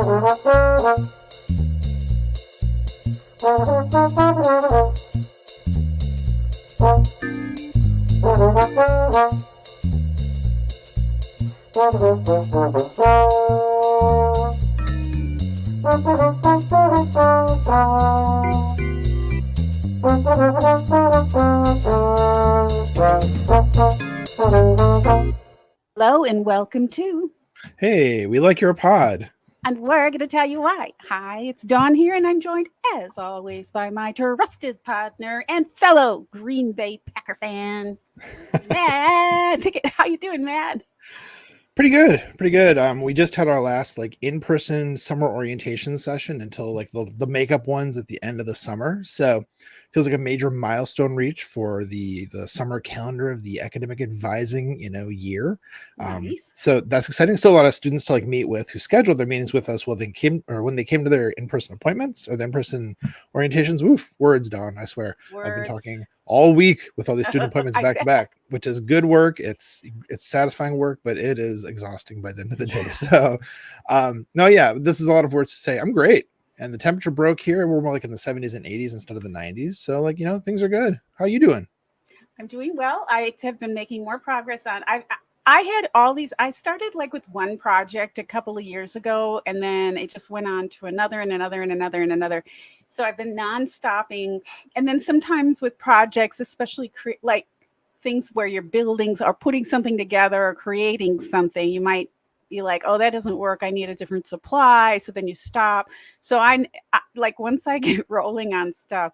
Hello and welcome to, Hey, we like your pod. and we're going to tell you why. Hi, it's Dawn here, and I'm joined, as always, by my trusted partner and fellow Green Bay Packer fan, Matt. How you doing, Matt? Pretty good, pretty good. We just had our last in-person summer orientation session until the makeup ones at the end of the summer. So feels like a major milestone reach for the summer calendar of the academic advising year. Nice. So that's exciting. Still a lot of students to meet with who scheduled their meetings with us when they came to their in-person appointments or the in-person orientations. Woof, words, Dawn. I swear. I've been talking all week with all these student appointments back to back, which is good work. It's satisfying work, but it is exhausting by the end of the day. So this is a lot of words to say. I'm great. And the temperature broke here. We're more in the 70s and 80s instead of the 90s. So things are good. How are you doing? I'm doing well. I have been making more progress on I had all these. I started with one project a couple of years ago, and then it just went on to another and another and another and another. So I've been non-stopping. And then sometimes with projects, especially things where you're buildings or putting something together or creating something, you might be like, oh, that doesn't work. I need a different supply. So then you stop. So I once I get rolling on stuff,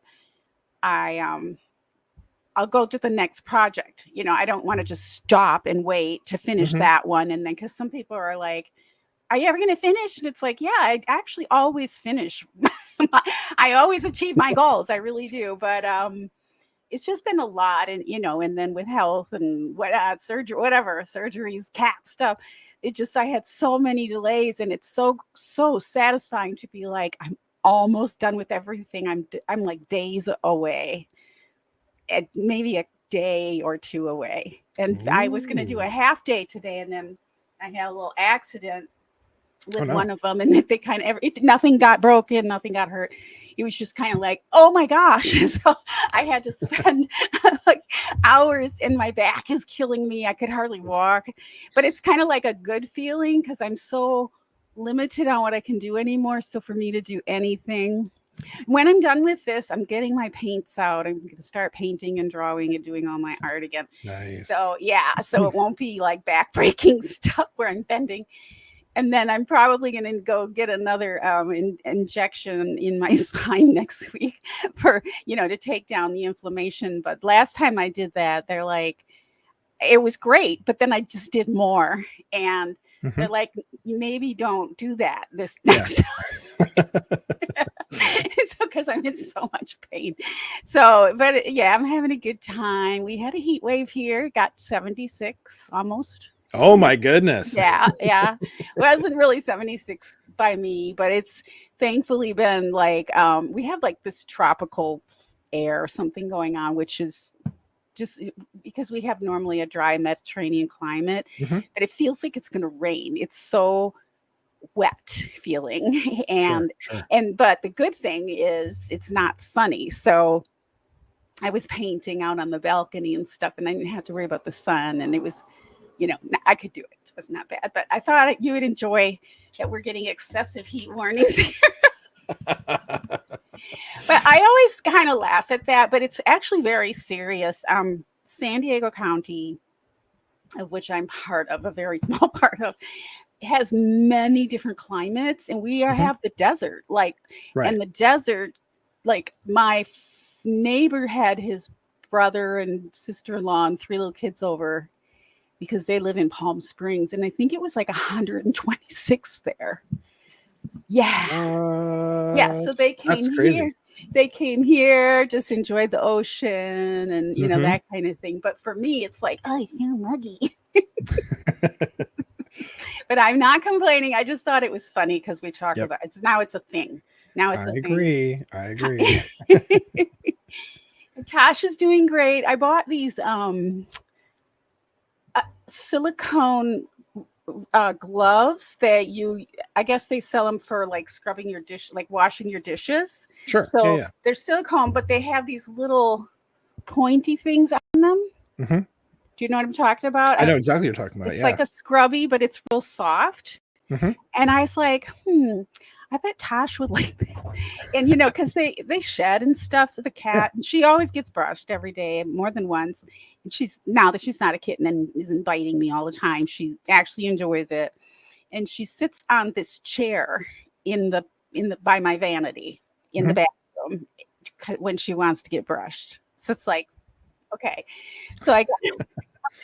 I'll go to the next project. I don't want to just stop and wait to finish that one. And then, because some people are like, are you ever going to finish? And it's like, yeah, I actually always finish. I always achieve my goals. I really do. But it's just been a lot. And, and then with health and surgeries, cat stuff, I had so many delays, and it's so satisfying to be like, I'm almost done with everything. I'm like days away. Maybe a day or two away. And I was going to do a half day today, and then I had a little accident with one of them, and they kind of nothing got broken, nothing got hurt. It was just kind of like, oh my gosh. So I had to spend hours, and my back is killing me. I could hardly walk, but it's kind of like a good feeling because I'm so limited on what I can do anymore. So for me to do anything, when I'm done with this, I'm getting my paints out. I'm going to start painting and drawing and doing all my art again. Nice. So it won't be back-breaking stuff where I'm bending. And then I'm probably going to go get another injection in my spine next week for, to take down the inflammation. But last time I did that, they're like, it was great, but then I just did more. And they're like, maybe don't do that this next time. It's because I'm in so much pain. So, but yeah, I'm having a good time. We had a heat wave here, got 76 almost. Oh my goodness. Yeah. It wasn't really 76 by me, but it's thankfully been we have this tropical air or something going on, which is just because we have normally a dry Mediterranean climate, but it feels like it's going to rain. It's so wet feeling. And but the good thing is it's not funny. So I was painting out on the balcony and stuff, and I didn't have to worry about the sun, and it was, I could do it. It was not bad, but I thought you would enjoy that we're getting excessive heat warnings here. But I always kind of laugh at that, but it's actually very serious. San Diego County, of which I'm part of, a very small part of, has many different climates, and we have the desert, and the desert, my neighbor had his brother and sister-in-law and 3 little kids over because they live in Palm Springs, and I think it was 126 there. Yeah. So they came here. They came here, just enjoyed the ocean and that kind of thing. But for me, it's oh, it's so muggy. But I'm not complaining. I just thought it was funny because we talk about it. Now it's a thing. I agree. Tasha's doing great. I bought these silicone gloves that I guess they sell them for like scrubbing your dish, like washing your dishes. Sure. Yeah, So yeah. they're silicone, but they have these little pointy things on them. Mm-hmm. Do you know what I'm talking about? I know exactly what you're talking about. It's Yeah. like a scrubby, but it's real soft. Mm-hmm. And I was like, I bet Tosh would like that. And because they shed and stuff, the cat, and she always gets brushed every day, more than once. And now that she's not a kitten and isn't biting me all the time, she actually enjoys it. And she sits on this chair in the by my vanity in the bathroom when she wants to get brushed. So it's like, okay. So I got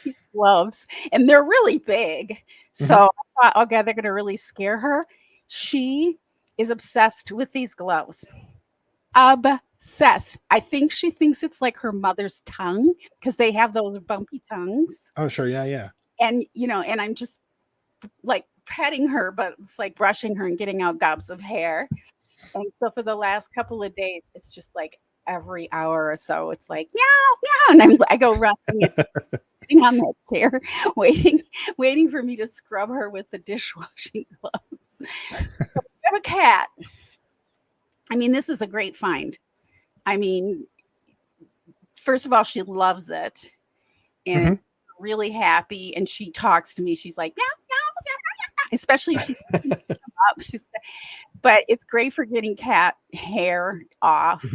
these gloves, and they're really big. So I thought, okay, they're going to really scare her. She is obsessed with these gloves. Obsessed. I think she thinks it's like her mother's tongue because they have those bumpy tongues. Oh, sure. Yeah, yeah. And, and I'm just like petting her, but it's like brushing her and getting out gobs of hair. And so for the last couple of days, it's just like every hour or so, it's like, yeah. And I go running sitting on that chair, waiting for me to scrub her with the dishwashing gloves. So we have a cat. I mean, this is a great find. I mean, first of all, she loves it and really happy. And she talks to me. She's like, meow, meow, meow, meow, especially if she's up. But it's great for getting cat hair off.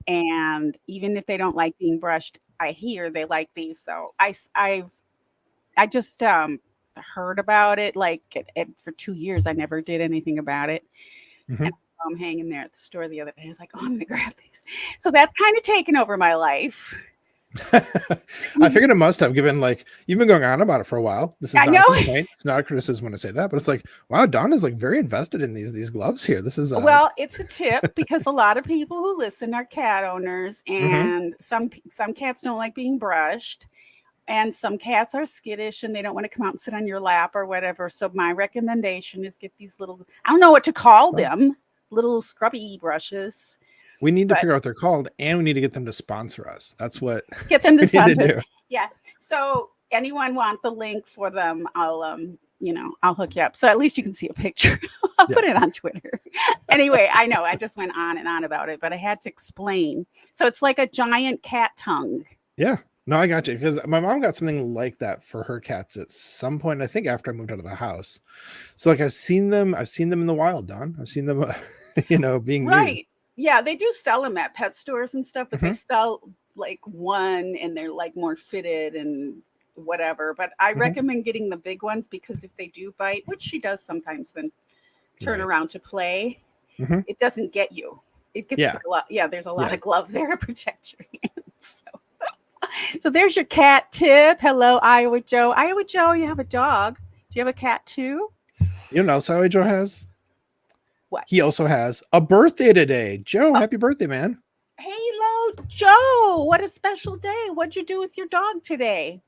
And even if they don't like being brushed, I hear they like these. So I just heard about it for 2 years. I never did anything about it. And I'm hanging there at the store the other day. I was like, oh, I'm going to grab these. So that's kind of taken over my life. I figured it must have, given like you've been going on about it for a while. This is not a complaint. It's not a criticism when I say that, but it's like, wow, Donna's like very invested in these gloves here. This is well, it's a tip because a lot of people who listen are cat owners, and some cats don't like being brushed, and some cats are skittish and they don't want to come out and sit on your lap or whatever. So my recommendation is get these little, I don't know what to call them, little scrubby brushes. We need to figure out what they're called, and we need to get them to sponsor us. That's what get them to sponsor. Yeah. So anyone want the link for them? I'll hook you up. So at least you can see a picture. I'll put it on Twitter. Anyway, I know I just went on and on about it, but I had to explain. So it's like a giant cat tongue. Yeah. No, I got you, because my mom got something like that for her cats at some point. I think after I moved out of the house. So like I've seen them in the wild, Don. I've seen them, being used. Yeah, they do sell them at pet stores and stuff, but they sell like one and they're like more fitted and whatever. But I recommend getting the big ones because if they do bite, which she does sometimes, then turn around to play, it doesn't get you. It gets the glove. Yeah, there's a lot of glove there to protect your hands. So there's your cat tip. Hello, Iowa Joe. Iowa Joe, you have a dog. Do you have a cat too? You know what Iowa Joe has? What? He also has a birthday today. Joe, happy birthday, man. Hello, Joe. What a special day. What'd you do with your dog today?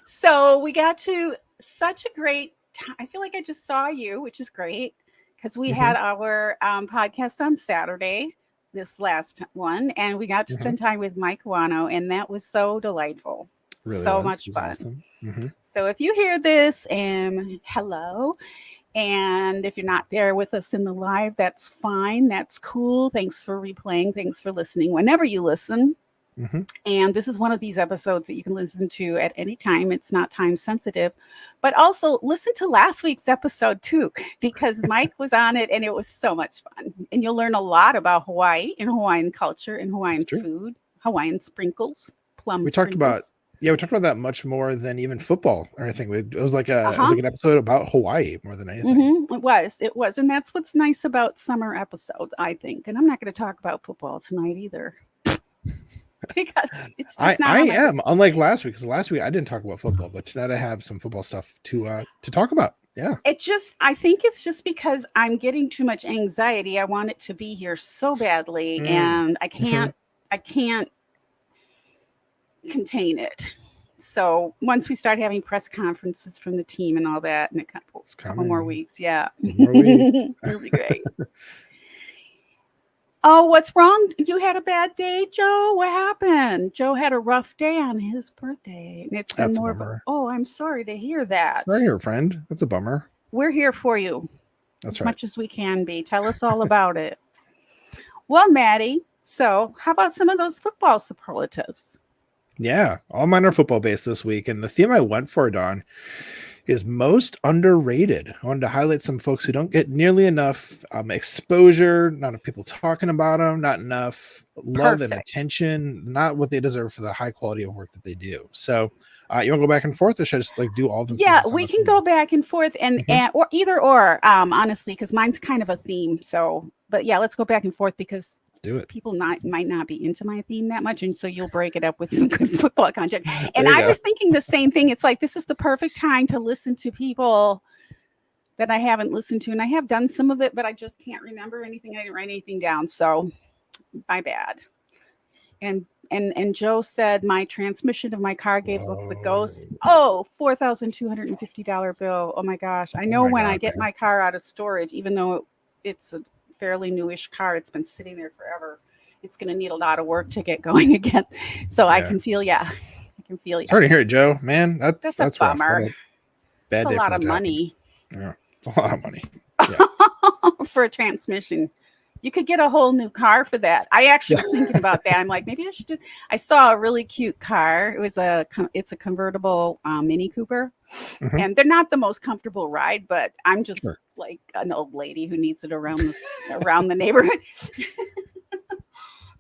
So we got to such a great time. I feel like I just saw you, which is great because we had our podcast on Saturday, this last one, and we got to spend time with Mike Wano, and that was so delightful. Really so much fun. Awesome. So if you hear this, hello. And if you're not there with us in the live, that's fine. That's cool. Thanks for replaying. Thanks for listening whenever you listen. And this is one of these episodes that you can listen to at any time. It's not time sensitive, but also listen to last week's episode too, because Mike was on it and it was so much fun. And you'll learn a lot about Hawaii and Hawaiian culture and Hawaiian food, Hawaiian sprinkles, plum. We talked about that much more than even football or anything. It was like an episode about Hawaii more than anything. It was. And that's what's nice about summer episodes, I think. And I'm not going to talk about football tonight either. Because it's just not. I am, unlike last week, because last week I didn't talk about football, but tonight I have some football stuff to talk about. Yeah. I think it's just because I'm getting too much anxiety. I want it to be here so badly, and I can't contain it. So once we start having press conferences from the team and all that, in a couple more weeks, it'll be great. Oh, what's wrong? You had a bad day, Joe? What happened? Joe had a rough day on his birthday, and it's been That's a more of a, bummer. oh, I'm sorry to hear that. Sorry, here, friend. That's a bummer. We're here for you That's as right. much as we can be. Tell us all about it. Well, Maddie, so how about some of those football superlatives? Yeah, all mine are football based this week, and the theme I went for, Dawn, is most underrated. I wanted to highlight some folks who don't get nearly enough exposure, not enough people talking about them, not enough love and Perfect. attention, not what they deserve for the high quality of work that they do. So, you want to go back and forth, or should I just like do all of them since Yeah, it's on we the can theme? go back and forth Mhm. or either or, honestly, because mine's kind of a theme. So, but yeah, let's go back and forth because Let's do it. people might not be into my theme that much, and so you'll break it up with some good football content. And There you I go. was thinking the same thing. It's like this is the perfect time to listen to people that I haven't listened to, and I have done some of it, but I just can't remember anything. I didn't write anything down, so my bad. And Joe said my transmission of my car gave up the ghost. Whoa. Oh, $4,250 bill. Oh my gosh. I Oh know my when I God, get man. my car out of storage, even though it's a fairly newish car, it's been sitting there forever. It's going to need a lot of work to get going again. So I Yeah. can feel ya. I can feel ya. Sorry to hear it, Joe. Man, That's a that's rough. What bummer. a It's bad a day for lot that of to happen. money Yeah, it's a lot of money. Yeah. for a transmission. You could get a whole new car for that. I actually Yeah. was thinking about that. I'm like, maybe I should do. I saw a really cute car. It's a convertible Mini Cooper, Mhm. and they're not the most comfortable ride, but I'm just Sure. like an old lady who needs it around the neighborhood.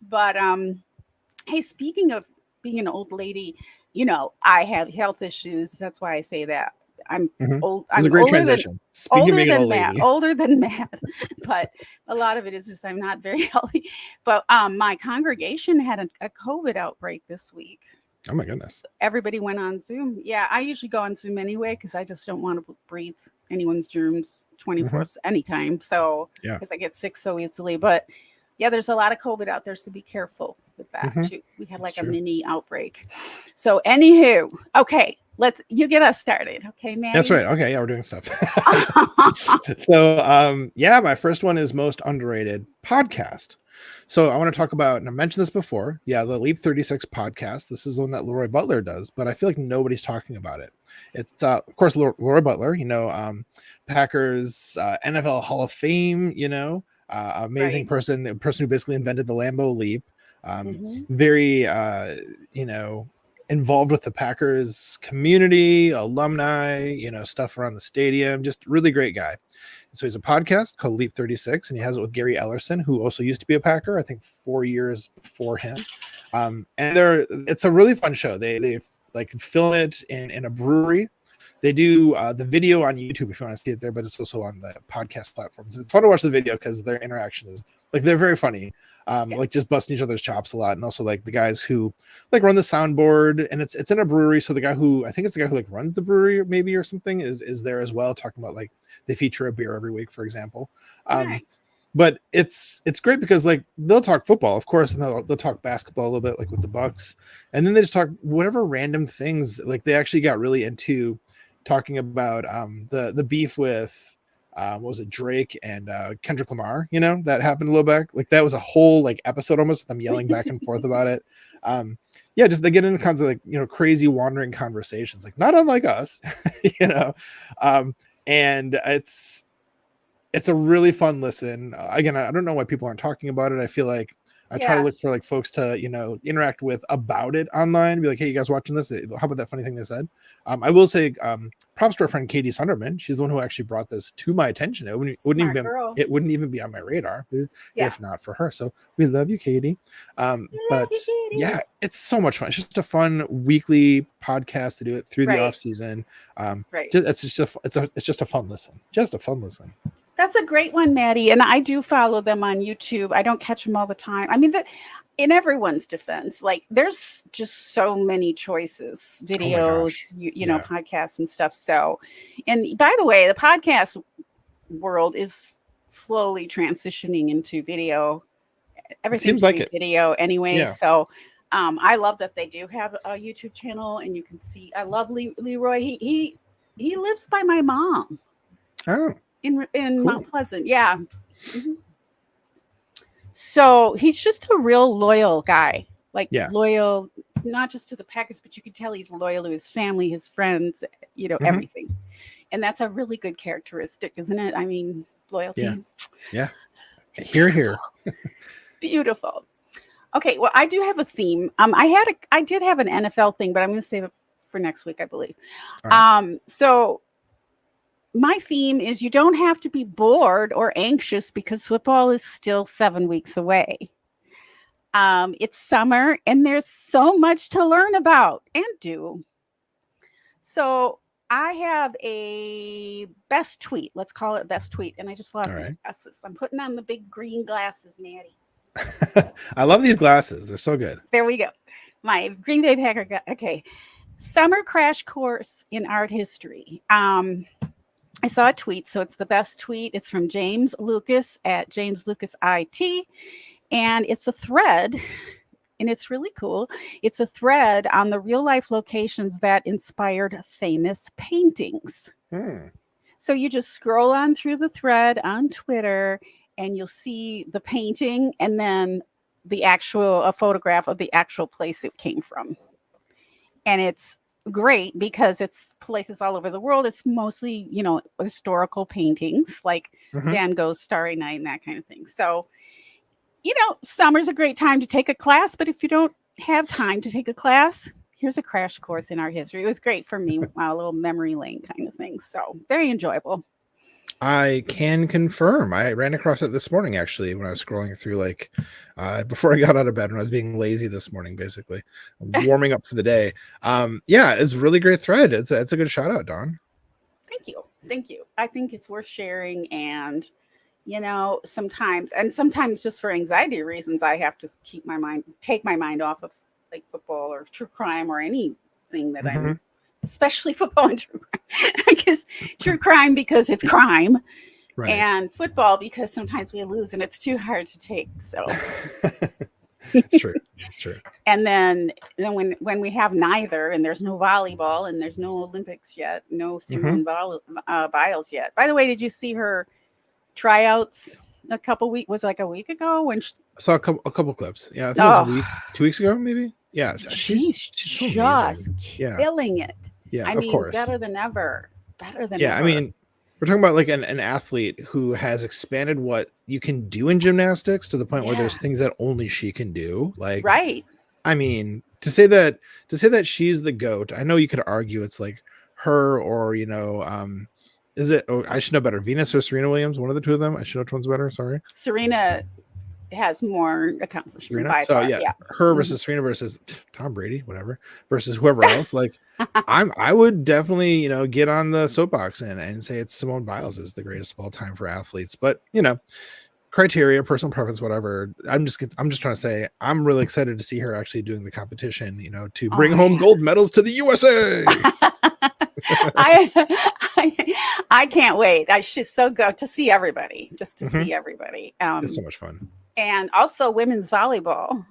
But hey, speaking of being an old lady, I have health issues. That's why I say that. I'm Mhm. It old. was a I'm great transition. Speaking of being an old lady. older than Matt, but a lot of it is just I'm not very healthy. But my congregation had a COVID outbreak this week. Oh my goodness. Everybody went on Zoom. Yeah, I usually go on Zoom anyway because I just don't want to breathe anyone's germs 24 Mhm. anytime. So Yeah. because I get sick so easily. But yeah, there's a lot of COVID out there, so be careful with that Mhm. too. We had That's like a true. mini outbreak. So anywho, okay, you get us started, okay, That's Maddie? right. Okay, yeah, we're doing stuff. So, yeah, my first one is most underrated podcast. So I want to talk about, and I mentioned this before. Yeah, the Leap 36 podcast. This is the one that Leroy Butler does, but I feel like nobody's talking about it. It's, of course, Leroy Butler, Packers, NFL Hall of Fame, amazing Right. person, a person who basically invented the Lambeau Leap. Hmm. Very, you know, involved with the Packers community, alumni, stuff around the stadium. Just really great guy. So he's a podcast called Leap 36, and he has it with Gary Ellerson, who also used to be a Packer, I think 4 years before him. And it's a really fun show. They like film it in a brewery. They do the video on YouTube if you want to see it there, but it's also on the podcast platforms. It's fun to watch the video because their interaction is like they're very funny. Like Yes. just busting each other's chops a lot, and also like the guys who like run the soundboard, and it's in a brewery. So the guy who I think it's the guy who like runs the brewery maybe or something is there as well, talking about like they feature a beer every week, for example. Nice. But it's great because like they'll talk football, of course, and they'll talk basketball a little bit, like with the Bucks, and then they just talk whatever random things. Like they actually got really into talking about the beef with what was it, Drake and Kendrick Lamar, that happened a little back. Like that was a whole like episode almost with them yelling back and forth about it. Yeah, just they get into kinds of like crazy wandering conversations, like not unlike us, you know. And it's a really fun listen. Again, I don't know why people aren't talking about it. I feel like I try to Yeah. look for like folks to interact with about it online. Be like, hey, you guys watching this? How about that funny thing they said? I will say, props to our friend Katie Sunderman. She's the one who actually brought this to my attention. Smart girl. It wouldn't even be on my radar Yeah. if not for her. So we love you, Katie. Love But you, Katie. yeah, it's so much fun. It's just a fun weekly podcast to do it through the off Right. season. Right. It's just a fun listen. Just a fun listen. That's a great one, Maddie. And I do follow them on YouTube. I don't catch them all the time. I mean, in everyone's defense, like there's just so many choices, Oh my gosh. videos, Yeah. podcasts and stuff. So, and by the way, the podcast world is slowly transitioning into video. It Everything's seems like doing it. video anyway. Yeah. So, I love that they do have a YouTube channel, and you can see. I love Leroy. He lives by my mom Oh, in cool. Mount Pleasant. Yeah. Mhm. So he's just a real loyal guy, like Yeah. loyal, not just to the Packers, but you could tell he's loyal to his family, his friends, Mhm. everything. And that's a really good characteristic, isn't it? I mean, loyalty. Yeah. It's Here, beautiful. Beautiful. Okay, well, I do have a theme. I did have an NFL thing, but I'm going to save it for next week, I believe. All right. So my theme is you don't have to be bored or anxious because football is still 7 weeks away. It's summer and there's so much to learn about and do. So I have a best tweet. Let's call it best tweet. And I just lost All my right. glasses. I'm putting on the big green glasses, Maddie. I love these glasses. They're so good. There we go. My Green Bay Packer. Okay. Summer crash course in art history. I saw a tweet, so it's the best tweet. It's from James Lucas at James Lucas IT, and it's a thread, and it's really cool. It's a thread on the real life locations that inspired famous paintings. So you just scroll on through the thread on Twitter, and you'll see the painting, and then a photograph of the actual place it came from, and it's great because it's places all over the world. It's mostly, historical paintings like Van Gogh's Starry Night and that kind of thing. So, summer's a great time to take a class, but if you don't have time to take a class, here's a crash course in art history. It was great for me, a little memory lane kind of thing. So very enjoyable. I can confirm. I ran across it this morning, actually, when I was scrolling through, before I got out of bed, when I was being lazy this morning, basically warming up for the day. Yeah, it's a really great thread. It's a good shout out, Dawn. Thank you. I think it's worth sharing, and sometimes just for anxiety reasons, I have to take my mind off of like football or true crime or anything that I'm. Especially football and true crime. Because true crime because it's crime, right. And football because sometimes we lose and it's too hard to take. So it's true. It's true. And then when we have neither, and there's no volleyball and there's no Olympics yet, no Simone Biles yet. By the way, did you see her tryouts a week ago when she... I saw a couple clips. Yeah, I think it was a week, 2 weeks ago, maybe. Yeah, she's so just killing it. Yeah, I mean, of course. better than ever. Yeah, I mean, we're talking about like an athlete who has expanded what you can do in gymnastics to the point where there's things that only she can do. Like, right. I mean, to say that she's the GOAT, I know you could argue it's like her or, is it? Oh, I should know better. Venus or Serena Williams? One of the two of them. I should know which one's better. Sorry. Serena has more accomplishment by so far. Yeah, her versus Serena versus Tom Brady, whatever, versus whoever else. Like, I would definitely, get on the soapbox and say it's Simone Biles is the greatest of all time for athletes. But criteria, personal preference, whatever. I'm just trying to say I'm really excited to see her actually doing the competition. To bring home gold medals to the USA. I can't wait. I should so go to see everybody, just to see everybody. It's so much fun. And also women's volleyball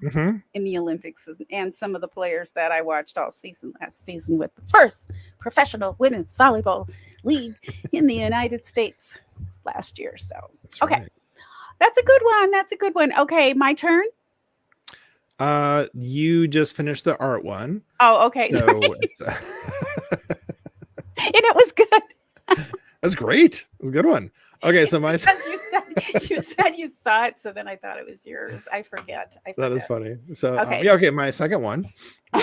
in the Olympics, and some of the players that I watched all season last season with the first professional women's volleyball league in the United States last year. So, okay. Right. That's a good one. Okay. My turn. You just finished the art one. Oh, okay. So it's, and it was good. That's great. It was a good one. Okay, so because you said you saw it, so then I thought it was yours. I forget. That is funny. So okay. My second one,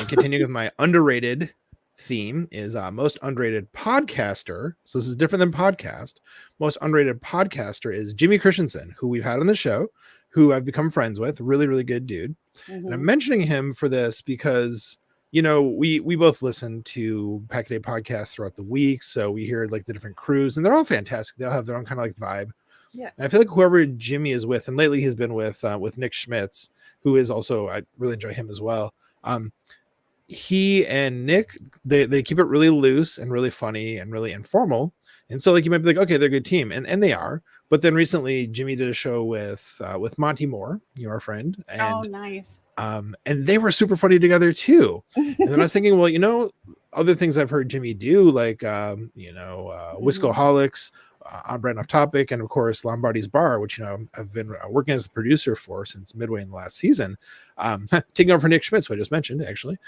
continuing with my underrated theme, is most underrated podcaster. So this is different than podcast. Most underrated podcaster is Jimmy Christensen, who we've had on the show, who I've become friends with. Really, really good dude. And I'm mentioning him for this because we both listen to Pack Day podcasts throughout the week. So we hear like the different crews and they're all fantastic. They'll have their own kind of like vibe. Yeah. And I feel like whoever Jimmy is with, and lately he's been with Nick Schmitz, who is also, I really enjoy him as well. He and Nick, they keep it really loose and really funny and really informal. And so like, you might be like, okay, they're a good team. And they are. But then recently Jimmy did a show with Monty Moore, our friend. And, oh, nice. And they were super funny together too. And then I was thinking, well, other things I've heard Jimmy do, like, Whiskoholics, on brand off topic, and of course Lombardi's Bar, which I've been working as the producer for since midway in the last season, taking over for Nick Schmitz, who I just mentioned actually.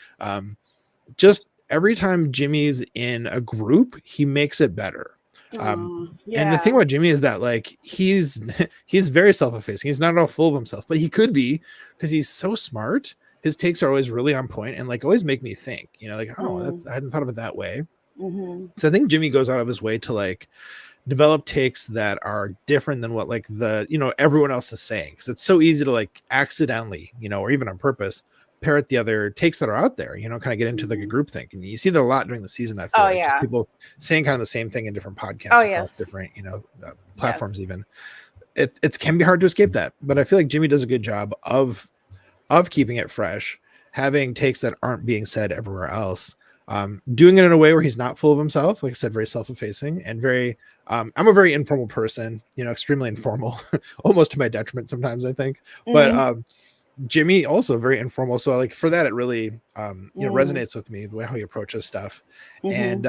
Just every time Jimmy's in a group, he makes it better. And the thing about Jimmy is that like he's very self-effacing. He's not at all full of himself, but he could be, because he's so smart. His takes are always really on point and like always make me think, like, oh, I hadn't thought of it that way. So I think Jimmy goes out of his way to like develop takes that are different than what like the everyone else is saying, because it's so easy to like accidentally or even on purpose parrot the other takes that are out there, kind of get into like a group think. And you see that a lot during the season. I feel just people saying kind of the same thing in different podcasts across different platforms. Even it can be hard to escape that, but I feel like Jimmy does a good job of keeping it fresh, having takes that aren't being said everywhere else, doing it in a way where he's not full of himself, like I said, very self-effacing and very I'm a very informal person, extremely informal, almost to my detriment sometimes, I think. But Jimmy also very informal, so like for that it really resonates with me, the way how he approaches stuff. And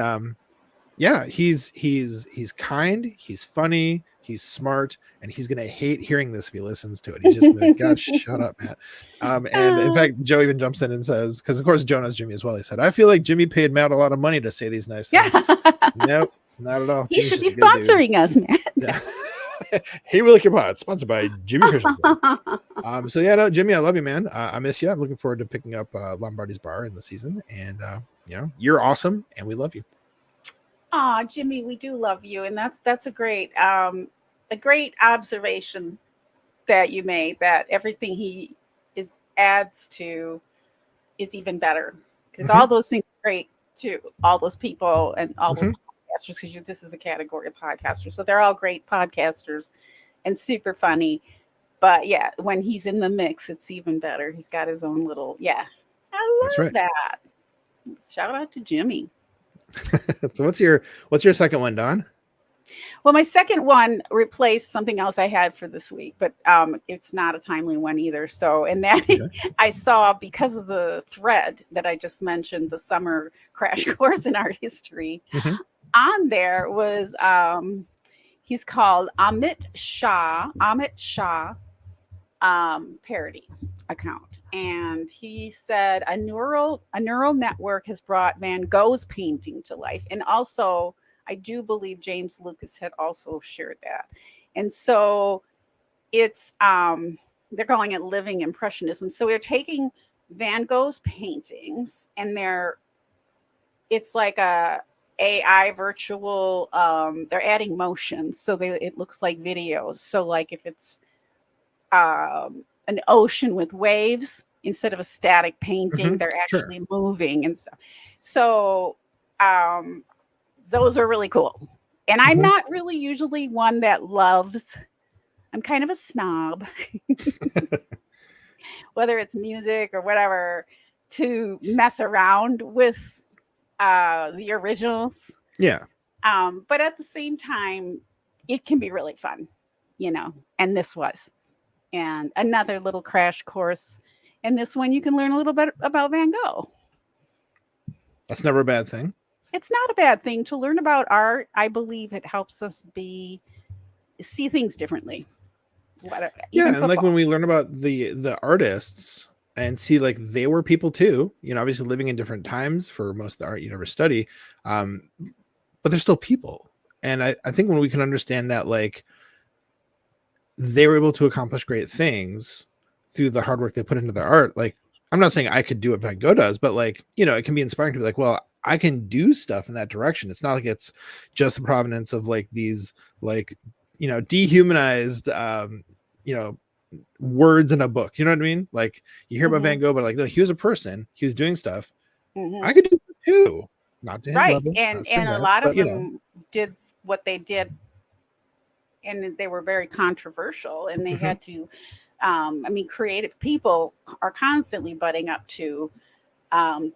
he's kind, he's funny, he's smart, and he's gonna hate hearing this if he listens to it. He's just like, God, shut up, Matt. And in fact, Joe even jumps in and says, because of course Joe knows Jimmy as well, he said, I feel like Jimmy paid Matt a lot of money to say these nice things. Nope, not at all. He should be sponsoring us, Matt. Yeah. Hey, Willie Pod, sponsored by Jimmy Christian. So yeah, no, Jimmy, I love you, man. I miss you. I'm looking forward to picking up Lombardi's Bar in the season, and you're awesome, and we love you. Aw, Jimmy, we do love you, and that's a great observation that you made. That everything he adds to is even better, because all those things are great too. All those people and all those podcasters, because this is a category of podcasters, so they're all great podcasters and super funny. But yeah, when he's in the mix, it's even better. He's got his own little I love that. Shout out to Jimmy. So what's your second one, Dawn? Well, my second one replaced something else I had for this week, but it's not a timely one either. So, and that I saw, because of the thread that I just mentioned, the summer crash course in art history, on there was he's called Amit Shah parody account, and he said a neural network has brought Van Gogh's painting to life. And also I do believe James Lucas had also shared that. And so it's they're calling it living impressionism. So we're taking Van Gogh's paintings, and it's like a AI virtual, they're adding motion, so it looks like videos. So like if it's an ocean with waves, instead of a static painting, they're actually moving and stuff. So those are really cool. And I'm not really usually one that loves, I'm kind of a snob, whether it's music or whatever, to mess around with the originals. Yeah. But at the same time, it can be really fun, and this was. And another little crash course. And this one, you can learn a little bit about Van Gogh. That's never a bad thing. It's not a bad thing to learn about art. I believe it helps us see things differently. And like when we learn about the artists and see like they were people too, obviously living in different times for most of the art you never study, but they're still people. And I think when we can understand that, like, they were able to accomplish great things through the hard work they put into their art. Like, I'm not saying I could do what Van Gogh does, but like, it can be inspiring to be like, well, I can do stuff in that direction. It's not like it's just the provenance of like these, like, dehumanized, words in a book. You know what I mean? Like, you hear about Van Gogh, but like, no, he was a person. He was doing stuff. I could do it too. Not to his level. And a lot of them did what they did, and they were very controversial, and they had to, creative people are constantly butting up to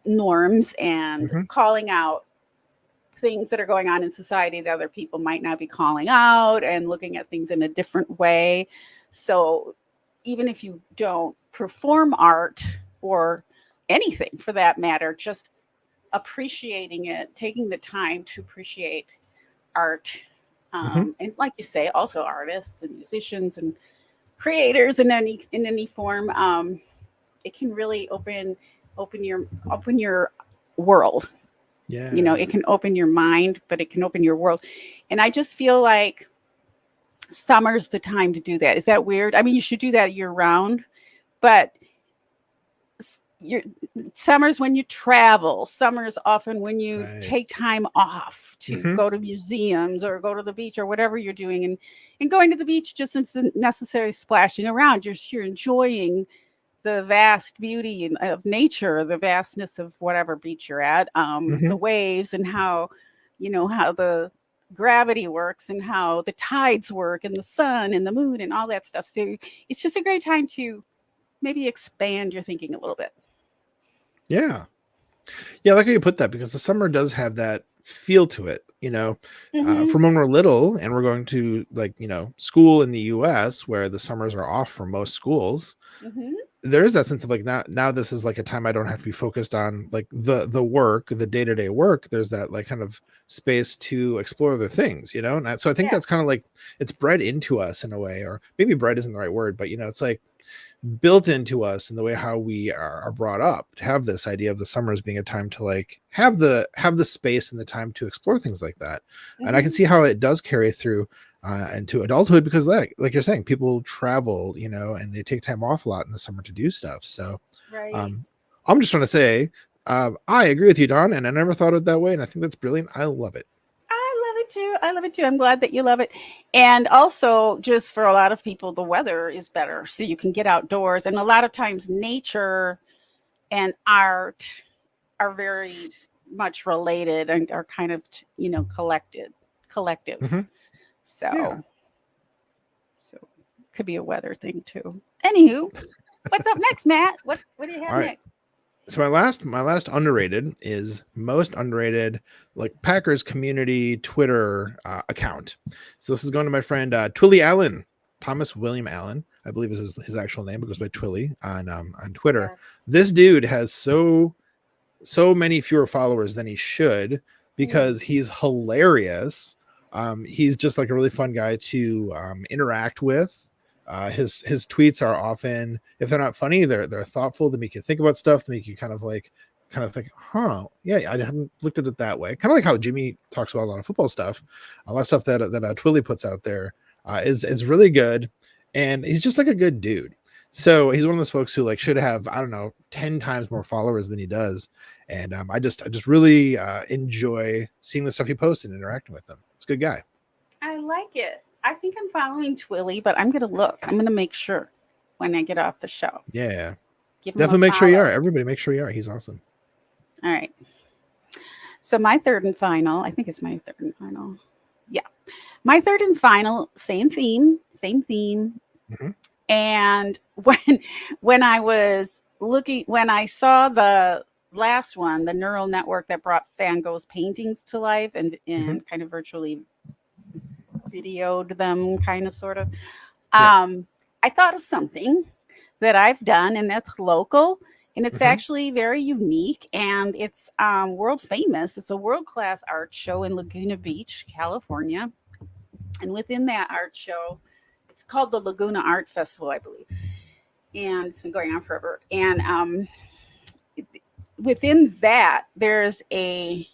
norms and calling out things that are going on in society that other people might not be calling out, and looking at things in a different way. So even if you don't perform art or anything for that matter, just appreciating it, taking the time to appreciate art And like you say, also artists and musicians and creators in any form. It can really open your world. Yeah. You know, it can open your mind, but it can open your world. And I just feel like summer's the time to do that. Is that weird? I mean, you should do that year round, but your summer's when you travel. Summer's often when you Right. take time off to Mhm. go to museums or go to the beach or whatever you're doing. And going to the beach just isn't necessarily splashing around. You're enjoying the vast beauty of nature, the vastness of whatever beach you're at, the Mhm. waves and how, you know, how the gravity works and how the tides work and the sun and the moon and all that stuff. So it's just a great time to maybe expand your thinking a little bit. Yeah. Yeah, I like how you put that because the summer does have that feel to it, you know. Mm-hmm. From when we're little and we're going to like, school in the US where the summers are off for most schools, Mm-hmm. there is that sense of like now this is like a time I don't have to be focused on like the work, the day-to-day work. There's that like kind of space to explore other things, so I think Yeah. that's kind of like it's bred into us in a way, or maybe bred isn't the right word, but it's like built into us in the way how we are brought up to have this idea of the summer as being a time to like have the space and the time to explore things like that. And I can Mm-hmm. see how it does carry through into adulthood because like you're saying, people travel, and they take time off a lot in the summer to do stuff. So Right. um I'm just trying to say I agree with you, Don, and I never thought of it that way, and I think that's brilliant. I love it. I love it too. I love it too. I'm glad that you love it. And also, just for a lot of people, the weather is better. So you can get outdoors. And a lot of times, nature and art are very much related and are kind of, collective. Mhm. Yeah. So, so could be a weather thing too. Anywho, what's up next, Matt? What do you have All right. next? So my last underrated is most underrated, like Packers community Twitter account. So this is going to my friend Twilly Allen, Thomas William Allen, I believe is his actual name. It goes by Twilly on Twitter. Yes. This dude has so many fewer followers than he should Mm. because he's hilarious. He's just like a really fun guy to interact with. His tweets are often, if they're not funny, they're thoughtful. They make you think about stuff. They make you kind of think, huh, yeah, I haven't looked at it that way. Kind of like how Jimmy talks about a lot of football stuff. A lot of stuff that Twilly puts out there is really good, and he's just like a good dude. So he's one of those folks who like should have, I don't know, 10 times more followers than he does. And I just really enjoy seeing the stuff he posts and interacting with them. It's a good guy. I like it. I think I'm following Twilly, but I'm gonna look. I'm gonna make sure when I get off the show. Yeah. Give him a Definitely make sure you are. follow. Everybody make sure you are. He's awesome. All right. So my third and final, I think it's my third and final. Yeah. My third and final, same theme, same theme. Mhm. And when I saw the last one, the neural network that brought Van Gogh's paintings to life and Mhm. kind of virtually videoed them, kind of sort of. Yeah. I thought of something that I've done, and that's local, and it's Mhm. actually very unique, and it's world famous. It's a world class art show in Laguna Beach, California, and within that art show, it's called the Laguna Art Festival, I believe, and it's been going on forever. And within that, there's a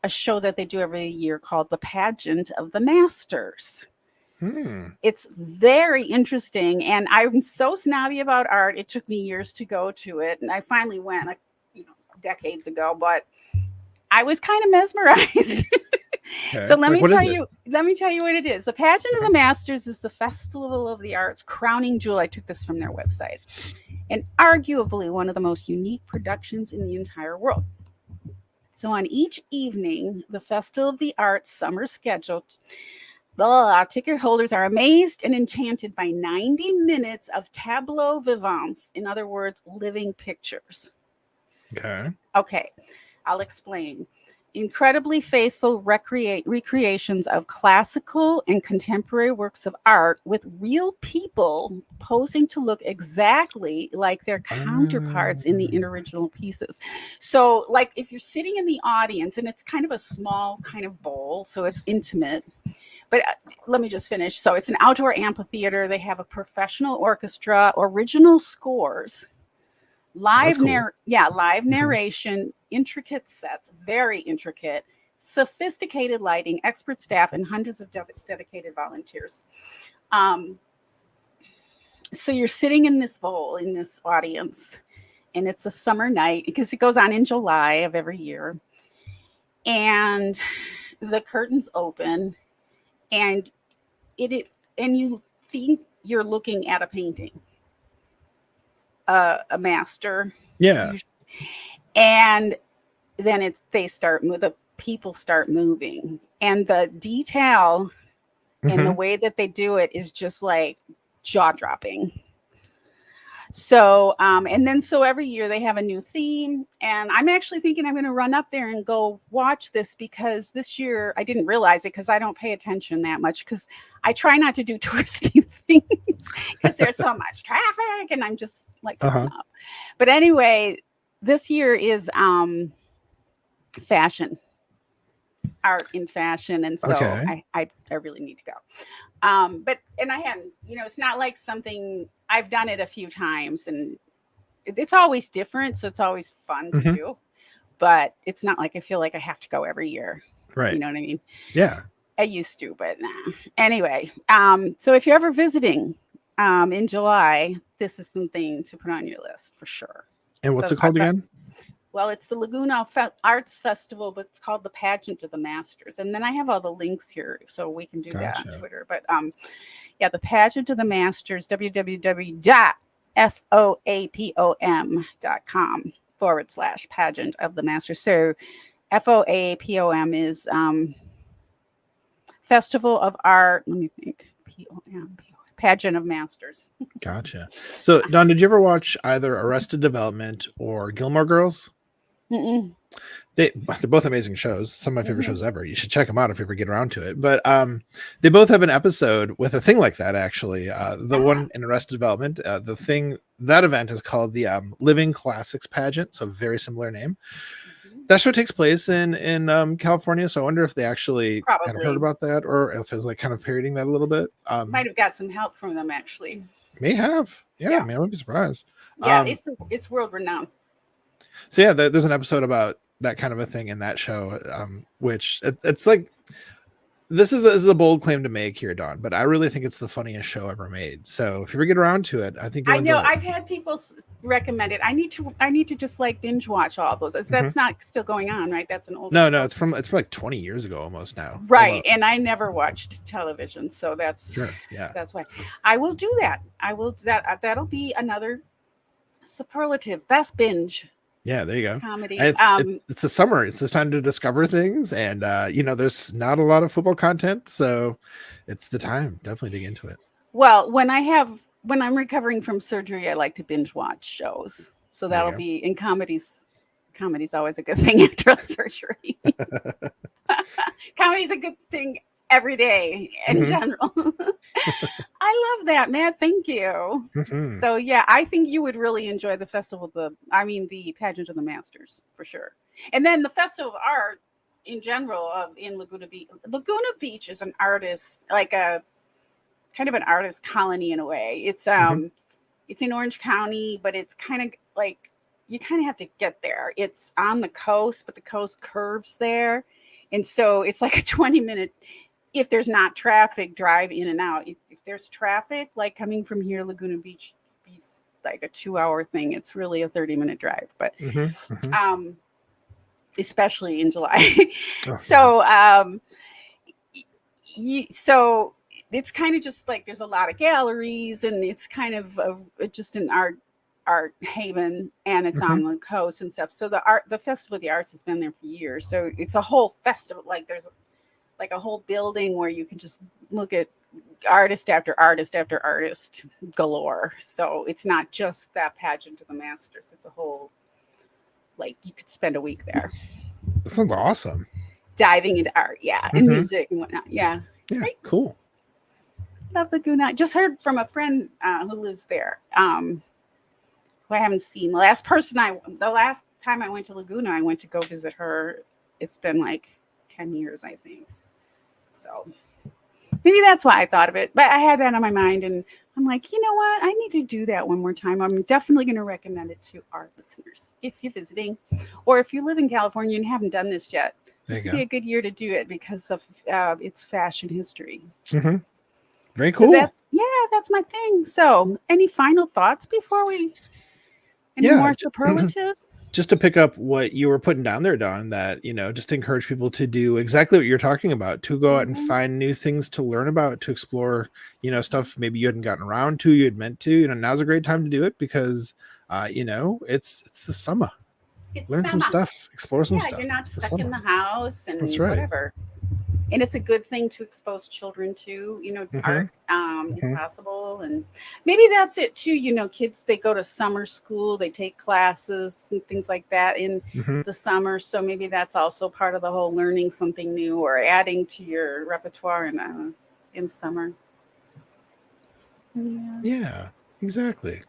show that they do every year called the Pageant of the Masters. Hmm. It's very interesting, and I'm so snobby about art. It took me years to go to it, and I finally went, decades ago. But I was kind of mesmerized. So Okay. Like, what is it? let me tell you what it is. The Pageant of Okay. the Masters is the Festival of the Arts crowning jewel. I took this from their website, and arguably one of the most unique productions in the entire world. So on each evening, the Festival of the Arts summer schedule, ticket holders are amazed and enchanted by 90 minutes of tableau vivants. In other words, living pictures. Okay. Okay, I'll explain. incredibly faithful recreations of classical and contemporary works of art with real people posing to look exactly like their counterparts in the original pieces. So, like, if you're sitting in the audience, and it's kind of a small kind of bowl, so it's intimate. But let me just finish. So it's an outdoor amphitheater. They have a professional orchestra, original scores, live live narration, intricate sets, very intricate, sophisticated lighting, expert staff, and hundreds of dedicated volunteers. So you're sitting in this bowl, in this audience, and it's a summer night because it goes on in July of every year. And the curtains open, and you think you're looking at a painting, a master. Yeah. And then the people start moving, and the detail and the way that they do it is just like jaw dropping. So, so every year they have a new theme, and I'm actually thinking I'm going to run up there and go watch this, because this year I didn't realize it because I don't pay attention that much, because I try not to do touristy things because there's so much traffic and I'm just like a snob. But anyway, this year is fashion, art in fashion, and so I really need to go. But I hadn't, it's not like something I've done it a few times, and it's always different, so it's always fun to do. But it's not like I feel like I have to go every year. Right. You know what I mean? Yeah. I used to, but nah. Anyway, so if you're ever visiting in July, this is something to put on your list for sure. And what's it called again? Well, it's the Laguna Arts Festival, but it's called the Pageant of the Masters. And then I have all the links here, so we can do that on Twitter. But the Pageant of the Masters, www.foapom.com/Pageant of the Masters. So FOAPOM is Festival of Art. Let me think. POM. Pageant of Masters. Gotcha. So, Dawn, did you ever watch either Arrested Development or Gilmore Girls? Mm-mm. They're both amazing shows. Some of my favorite shows ever. You should check them out if you ever get around to it. But they both have an episode with a thing like that, actually. The one in Arrested Development, that event is called the Living Classics Pageant, so very similar name. That show takes place in California, so I wonder if they actually kind of heard about that, or if it's like kind of parodying that a little bit. Might have got some help from them, actually. May have. Yeah. Man, I wouldn't be surprised. Yeah, it's world renowned. So yeah, there's an episode about that kind of a thing in that show, which it's like, this is a bold claim to make here, Dawn, but I really think it's the funniest show ever made. So if you ever get around to it, I think I know I've had people recommend it. I need to just like binge watch all those. That's not still going on, right? That's an old. No, it's from like 20 years ago almost now. Right, and I never watched television, so that's that's why I will do that. That'll be another superlative best binge. Yeah, there you go. Comedy. It's the summer. It's the time to discover things, and there's not a lot of football content, so it's the time. Definitely dig into it. Well, when I'm recovering from surgery, I like to binge watch shows. So that'll be in comedies. Comedy's always a good thing after surgery. Comedy's a good thing every day in general. I love that, man. Thank you. So yeah, I think you would really enjoy the the Pageant of the Masters for sure. And then the Festival of Art in general in Laguna Beach. Laguna Beach is an artist, like a kind of an artist colony in a way. It's in Orange County, but it's kind of like you kind of have to get there. It's on the coast, but the coast curves there. And so it's like a 20-minute, if there's not traffic, drive in and out. If there's traffic, like coming from here to Laguna Beach, it's like a 2-hour thing. It's really a 30-minute drive, but especially in July. So it's kind of just like there's a lot of galleries, and it's kind of just an art haven, and it's on the coast and stuff. So the Festival of the Arts has been there for years. So it's a whole festival. Like there's like a whole building where you can just look at artist after artist after artist galore. So it's not just that Pageant of the Masters. It's a whole, like, you could spend a week there. That sounds awesome. diving into art, and music and whatnot. Yeah, it's great. Cool. Love Laguna. I just heard from a friend who lives there, who I haven't seen. The last time I went to Laguna, I went to go visit her. It's been like 10 years, I think. So maybe that's why I thought of it. But I had that on my mind, and I'm like, you know what? I need to do that one more time. I'm definitely going to recommend it to our listeners if you're visiting, or if you live in California and haven't done this yet. This would be a good year to do it because of its fashion history. Very cool. So that's my thing. So, any final thoughts before we? Any more superlatives? Just to pick up what you were putting down there, Dawn, that, just to encourage people to do exactly what you're talking about, to go out and find new things to learn about, to explore, stuff maybe you hadn't gotten around to, you had meant to, now's a great time to do it because, it's the summer. Learn some stuff, explore some stuff. You're not stuck in the house and whatever. And it's a good thing to expose children to, art, if possible. And maybe that's it too. Kids, they go to summer school, they take classes and things like that in the summer. So maybe that's also part of the whole learning something new or adding to your repertoire in summer. Yeah, exactly.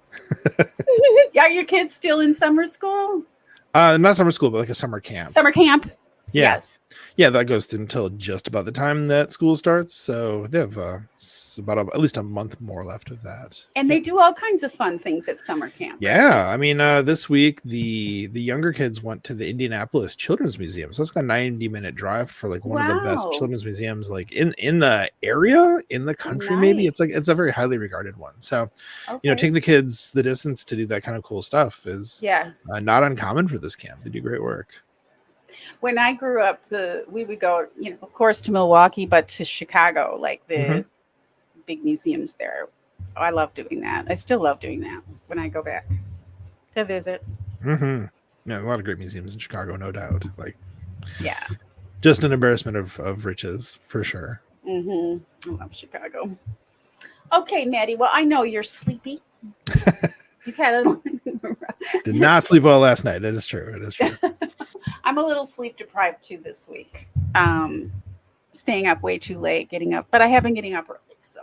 Are your kids still in summer school? Not summer school, but like a summer camp. Summer camp. Yeah. Yes. Yeah, that goes until just about the time that school starts. So they have about at least a month more left of that. And they do all kinds of fun things at summer camp. Yeah. I mean, this week, the younger kids went to the Indianapolis Children's Museum. So it's got a 90-minute drive for like one of the best children's museums like in the area, in the country, maybe. It's a very highly regarded one. So, take the kids the distance to do that kind of cool stuff is not uncommon for this camp. They do great work. When I grew up, we would go, of course, to Milwaukee, but to Chicago, like the big museums there. Oh, I love doing that. I still love doing that when I go back to visit. Yeah, a lot of great museums in Chicago, no doubt. Just an embarrassment of riches, for sure. I love Chicago. Okay, Maddie. Well, I know you're sleepy. You've had Did not sleep well last night. It is true. I'm a little sleep deprived too this week. Staying up way too late, getting up, but I have been getting up early. So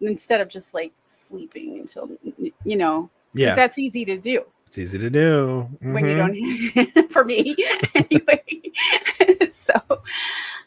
instead of just like sleeping until, because that's easy to do. It's easy to do when you don't, for me anyway. So, all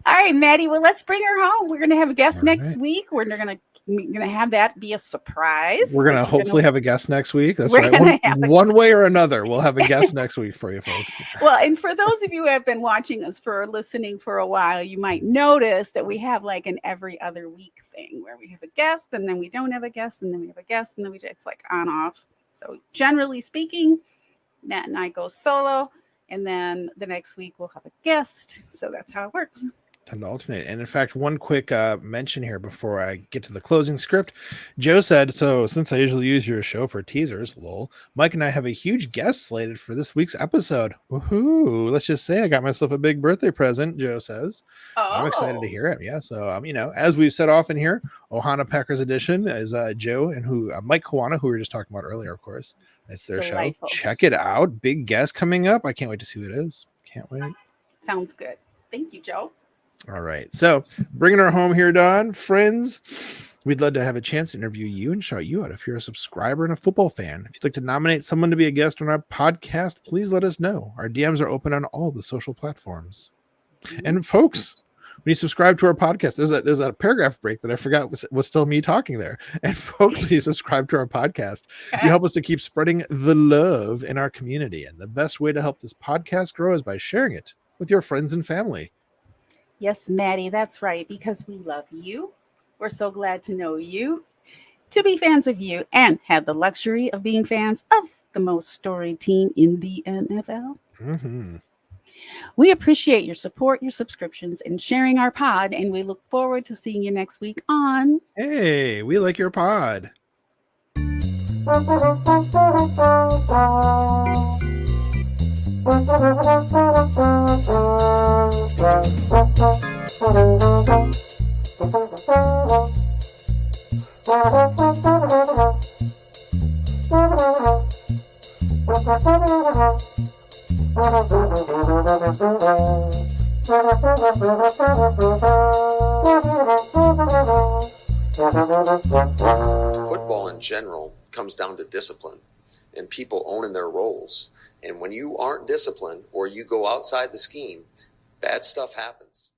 right, Maddie. Well, let's bring her home. We're going to have a guest next week. We're going to have that be a surprise. We're going to hopefully have a guest next week. That's right. One way or another, we'll have a guest next week for you folks. Well, and for those of you who have been watching us listening for a while, you might notice that we have like an every other week thing where we have a guest and then we don't have a guest and then we have a guest and then it's like on off. So generally speaking, Matt and I go solo. And then the next week we'll have a guest. So that's how it works. Time to alternate. And in fact, one quick mention here before I get to the closing script. Joe said, so since I usually use your show for teasers, lol, Mike and I have a huge guest slated for this week's episode. Woohoo. Let's just say I got myself a big birthday present, Joe says. I'm excited to hear it. Yeah. So, as we've said often here, Ohana Packers edition is Joe and Mike Kawana, who we were just talking about earlier, of course. It's their show. Check it out. Big guest coming up. I can't wait to see who it is. Can't wait. Sounds good. Thank you, Joe. All right. So bringing her home here, Dawn, friends, we'd love to have a chance to interview you and shout you out. If you're a subscriber and a football fan, if you'd like to nominate someone to be a guest on our podcast, please let us know. Our DMs are open on all the social platforms. And folks, when you subscribe to our podcast, there's a paragraph break that I forgot was still me talking there. And folks, when you subscribe to our podcast, you help us to keep spreading the love in our community. And the best way to help this podcast grow is by sharing it with your friends and family. Yes, Maddie, that's right. Because we love you. We're so glad to know you, to be fans of you, and have the luxury of being fans of the most storied team in the NFL. We appreciate your support, your subscriptions, and sharing our pod, and we look forward to seeing you next week on Hey, we like your pod. Football in general comes down to discipline and people owning their roles. And when you aren't disciplined or you go outside the scheme, bad stuff happens.